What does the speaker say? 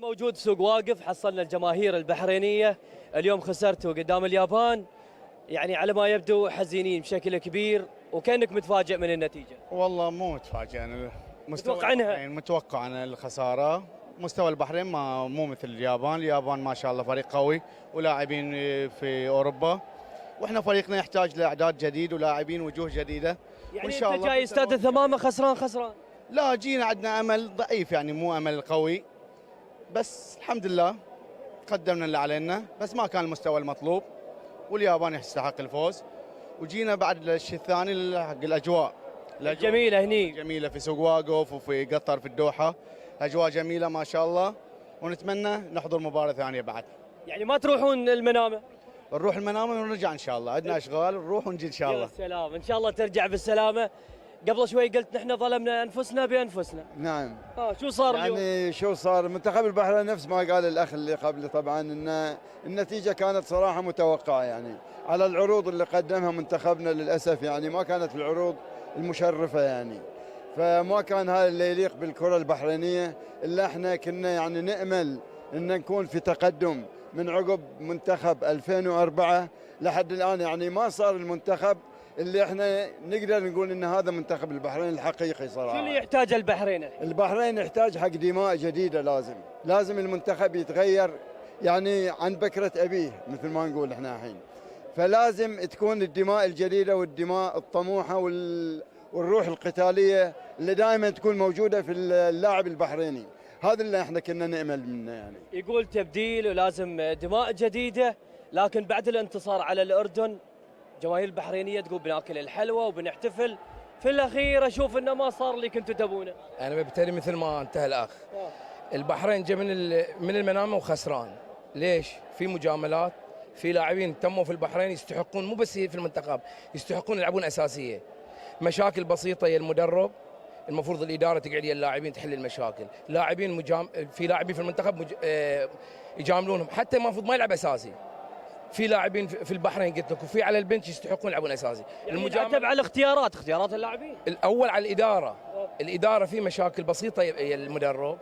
موجود سوق واقف، حصلنا الجماهير البحرينية، اليوم خسرتوا قدام اليابان، يعني على ما يبدو حزينين بشكل كبير، وكأنك متفاجئ من النتيجة. والله مو متفاجئ انا. متوقع عنها؟ متوقع عن الخساره. مستوى البحرين ما مو مثل اليابان. اليابان ما شاء الله فريق قوي ولاعبين في اوروبا، واحنا فريقنا يحتاج لاعداد جديد ولاعبين وجوه جديده. يعني وإن شاء انت الله جاي استاد الثمامة خسران. لا، جينا عندنا امل ضعيف، يعني مو امل قوي، بس الحمد لله قدمنا اللي علينا، بس ما كان المستوى المطلوب، واليابان يستحق الفوز. وجينا بعد الشيء الثاني حق الاجواء جميلة هني، جميله في سوق واقف وفي قطر في الدوحه، اجواء جميله ما شاء الله، ونتمنى نحضر مباراه ثانيه بعد. يعني ما تروحون المنامة؟ نروح المنامه ونرجع ان شاء الله، عندنا اشغال نروح ونجي ان شاء يا الله. سلام، ان شاء الله ترجع بالسلامة. قبل شوي قلت نحن ظلمنا انفسنا بانفسنا. نعم. شو صار اليوم؟ يعني شو صار؟ منتخب البحرين نفس ما قال الاخ اللي قبله، طبعا ان النتيجه كانت صراحه متوقعه، يعني على العروض اللي قدمها منتخبنا للاسف، يعني ما كانت العروض المشرفه يعني، فما كان هذا اللي يليق بالكره البحرينيه. الا احنا كنا يعني نامل ان نكون في تقدم من عقب منتخب 2004 لحد الان، يعني ما صار المنتخب اللي احنا نقدر نقول ان هذا منتخب البحرين الحقيقي صراحه. شو اللي يحتاج البحرين الحين؟ البحرين يحتاج حق دماء جديده، لازم المنتخب يتغير يعني عن بكره ابيه مثل ما نقول احنا الحين، فلازم تكون الدماء الجديده والدماء الطموحه والروح القتاليه اللي دائما تكون موجوده في اللاعب البحريني. هذا اللي احنا كنا نامل منه يعني. يقول تبديل ولازم دماء جديده، لكن بعد الانتصار على الاردن جماهير البحرينيه تقول بناكل الحلوى وبنحتفل. في الاخير اشوف انه ما صار اللي كنتوا تبونه. انا ببتدي مثل ما انتهى الاخ. البحرين جاء من المنامه وخسران. ليش؟ في مجاملات، في لاعبين تموا في البحرين يستحقون، مو بس في المنتخب، يستحقون يلعبون اساسيه. مشاكل بسيطه يا المدرب، المفروض الاداره تقعد يا اللاعبين تحل المشاكل. لاعبين في لاعبين في المنتخب يجاملونهم، حتى المفروض ما يلعب اساسي. في لاعبين في البحرين قلت لك، وفي على البنش يستحقون يلعبون اساسي. يعني يعتب على اختيارات اللاعبين. الاول على الاداره في مشاكل بسيطه يا المدرب،